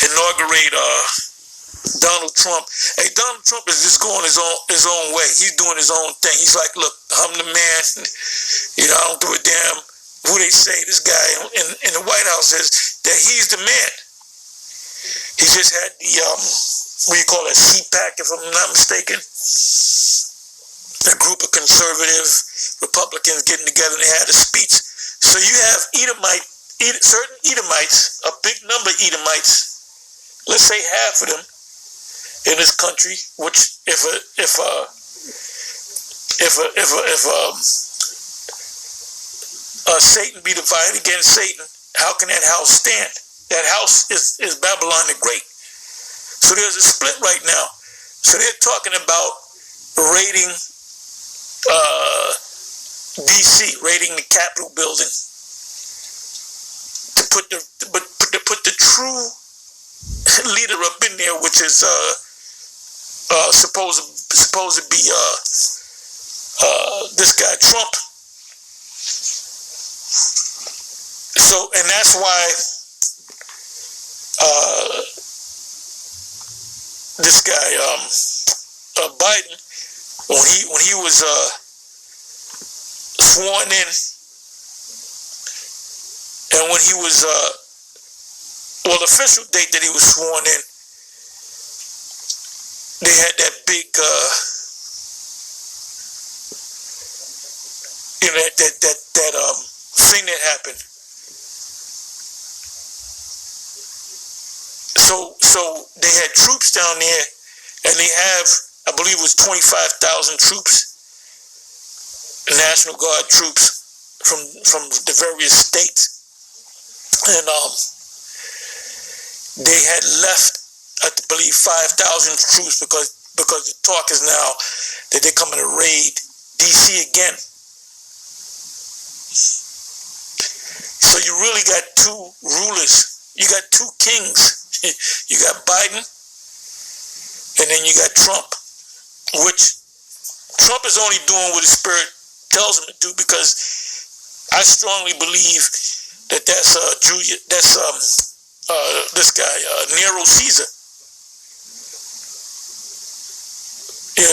inaugurate Donald Trump. Hey, Donald Trump is just going his own way. He's doing his own thing. He's like, look, I'm the man. I don't give a damn who they say. This guy in the White House says that he's the man. He just had the what do you call it, CPAC, if I'm not mistaken. A group of conservative Republicans getting together, and they had a speech. So you have certain Edomites, a big number of Edomites, let's say half of them in this country, which if Satan be divided against Satan, how can that house stand? That house is Babylon the Great. So there's a split right now. So they're talking about raiding DC, raiding the Capitol building to put the true leader up in there, which is supposed to be this guy Trump. So, and that's why this guy Biden, when he was sworn in, and when he was the official date that he was sworn in, they had that big that thing that happened. So they had troops down there, and they have, I believe it was 25,000 troops, National Guard troops from the various states, and they had left, I believe, 5,000 troops because the talk is now that they're coming to raid DC again. So you really got two rulers. You got two kings. You got Biden, and then you got Trump, which Trump is only doing what his spirit tells him to do, because I strongly believe that that's this guy Nero Caesar.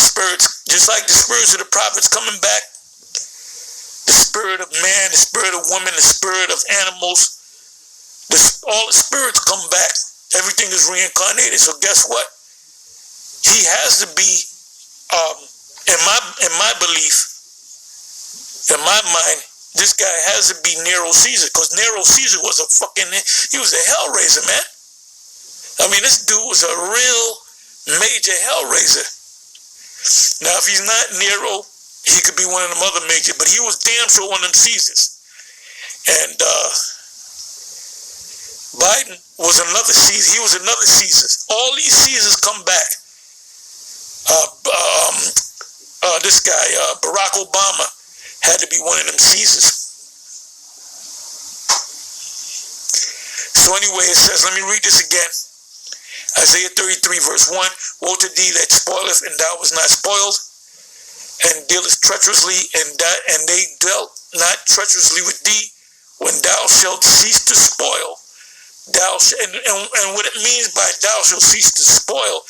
Spirits, just like the spirits of the prophets coming back, the spirit of man, the spirit of woman, the spirit of animals, all the spirits come back. Everything is reincarnated. So guess what? He has to be, in my belief, in my mind, this guy has to be Nero Caesar, because Nero Caesar was he was a hellraiser, man. I mean, this dude was a real major hellraiser. Now, if he's not Nero, he could be one of them other major, but he was damn sure one of them Caesars. And Biden was another Caesar. He was another Caesar. All these Caesars come back. This guy, Barack Obama, had to be one of them Caesars. So anyway, it says, let me read this again. Isaiah 33, verse 1, woe to thee that spoileth, and thou was not spoiled, and dealest treacherously, and they dealt not treacherously with thee, when thou shalt cease to spoil. And what it means by thou shalt cease to spoil,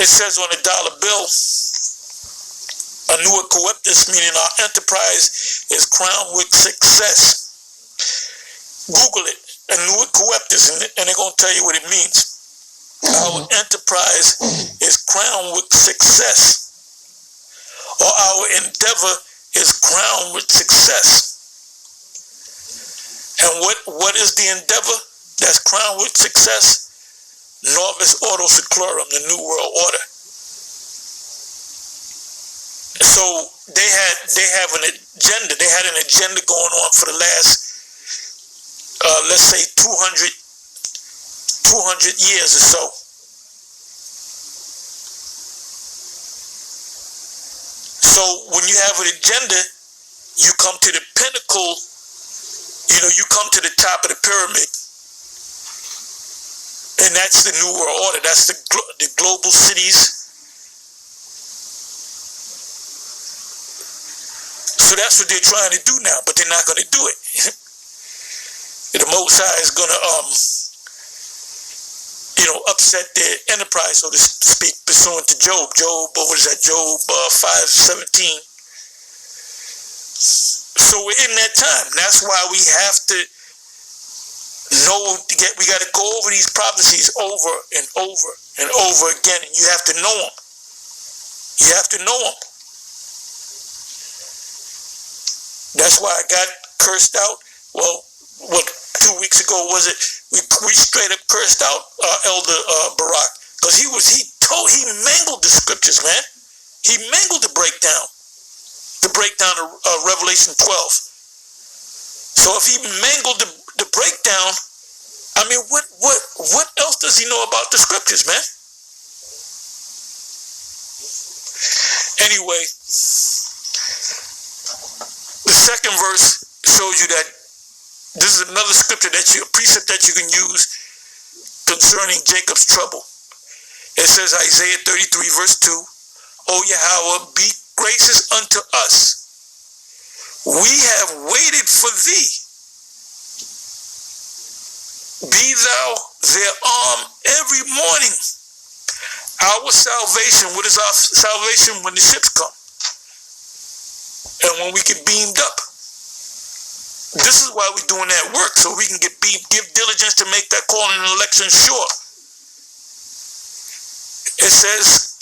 it says on the dollar bill, anua coeptus, meaning our enterprise is crowned with success. Google it, anua coeptus, and they're going to tell you what it means. Our enterprise is crowned with success, or our endeavor is crowned with success. And what is the endeavor that's crowned with success? Novus Ordo Seclorum, the New World Order. So they have an agenda. They had an agenda going on for the last, let's say 200 years or so. So when you have an agenda, you come to the pinnacle. You come to the top of the pyramid, and that's the New World Order. That's the global cities. So that's what they're trying to do now, but they're not going to do it. The Most High is going to upset their enterprise, so to speak, pursuant to Job. What is that? Job 5:17. So we're in that time. That's why we have to we got to go over these prophecies over and over and over again, and you have to know them. You have to know them. That's why I got cursed out. Well, 2 weeks ago was it? We straight up cursed out Elder Barak, because he mangled the scriptures, man. He mangled the breakdown of Revelation 12. So if he mangled the breakdown, I mean, what else does he know about the scriptures, man? Anyway, the second verse shows you that this is another scripture a precept that you can use concerning Jacob's trouble. It says, Isaiah 33 verse 2, O Yahweh, be gracious unto us. We have waited for thee. Be thou their arm every morning. Our salvation, what is our salvation? When the ships come and when we get beamed up. This is why we're doing that work, so we can give diligence to make that calling and election sure. It says,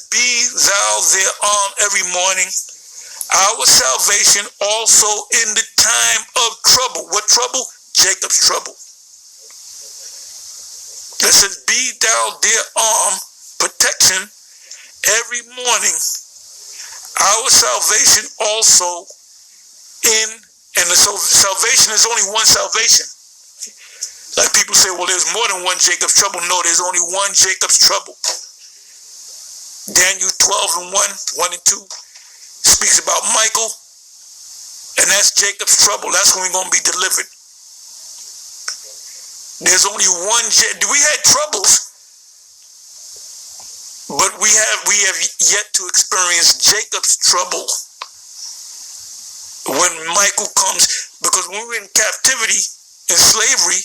be thou their arm every morning, our salvation also in the time of trouble. What trouble? Jacob's trouble. It says, be thou their arm, protection, every morning, our salvation also and the salvation is only one salvation. Like people say, well, there's more than one Jacob's trouble. No, there's only one Jacob's trouble. Daniel 12 and 1 and 2 speaks about Michael, and that's Jacob's trouble. That's when we're going to be delivered. There's only one. We had troubles, but we have yet to experience Jacob's trouble when Michael comes, because when we were in captivity, in slavery,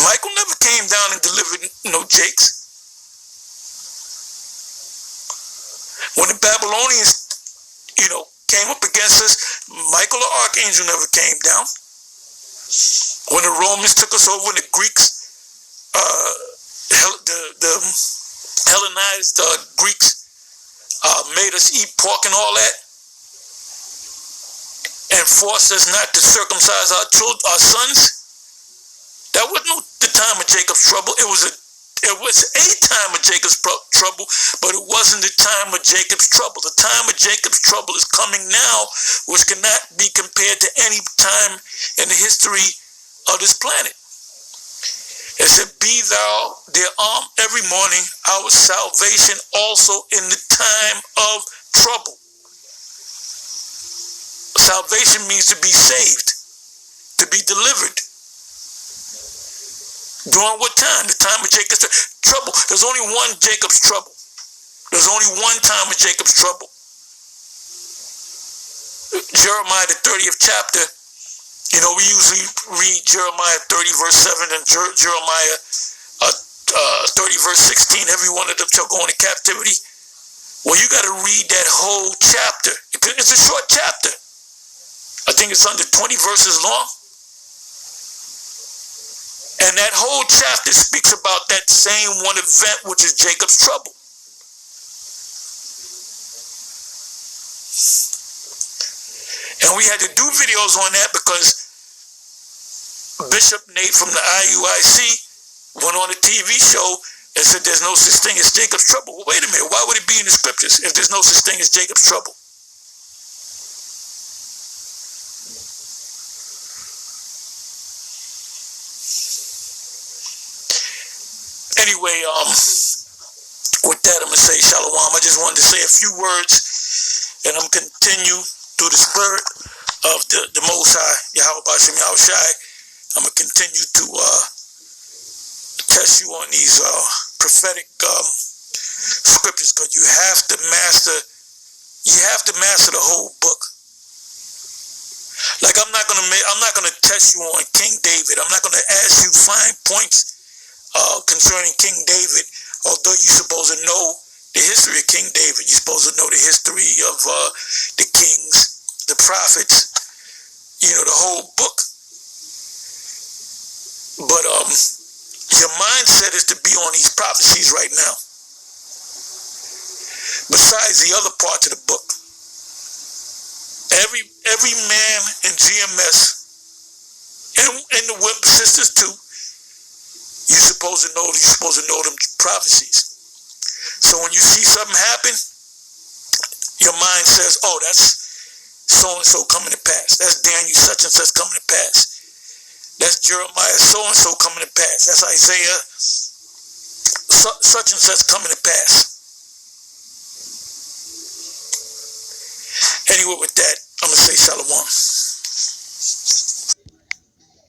Michael never came down and delivered no Jakes. When the Babylonians, came up against us, Michael the Archangel never came down. When the Romans took us over, the Greeks, the Hellenized Greeks made us eat pork and all that, and forced us not to circumcise our sons. That wasn't the time of Jacob's trouble. It was a time of Jacob's trouble, but it wasn't the time of Jacob's trouble. The time of Jacob's trouble is coming now, which cannot be compared to any time in the history of this planet. It said, be thou their arm every morning, our salvation also in the time of trouble. Salvation means to be saved, to be delivered. During what time? The time of Jacob's trouble. There's only one Jacob's trouble. There's only one time of Jacob's trouble. Jeremiah, the 30th chapter, we usually read Jeremiah 30 verse 7 and Jeremiah 30 verse 16. Every one of them shall go into captivity. Well, you got to read that whole chapter. It's a short chapter. I think it's under 20 verses long. And that whole chapter speaks about that same one event, which is Jacob's trouble. And we had to do videos on that because Bishop Nate from the IUIC went on a TV show and said there's no such thing as Jacob's trouble. Well, wait a minute. Why would it be in the scriptures if there's no such thing as Jacob's trouble? Anyway, with that, I'm going to say shalom. I just wanted to say a few words, and I'm going to continue through the spirit of the Most High, Yahweh B'Shem Yahushai. I'm going to continue to test you on these prophetic scriptures, because you have to master the whole book. Like I'm not gonna test you on King David. I'm not gonna ask you fine points concerning King David. Although you're supposed to know the history of King David, you're supposed to know the history of the kings, the prophets, the whole book. But your mindset is to be on these prophecies right now. Besides the other parts of the book, every man in GMS and the women sisters too, you're supposed to know them prophecies. So when you see something happen, your mind says, "Oh, that's so and so coming to pass. That's Daniel such and such coming to pass. That's Jeremiah so and so coming to pass. That's Isaiah such and such coming to pass." Anyway, with that, I'm gonna say shalom.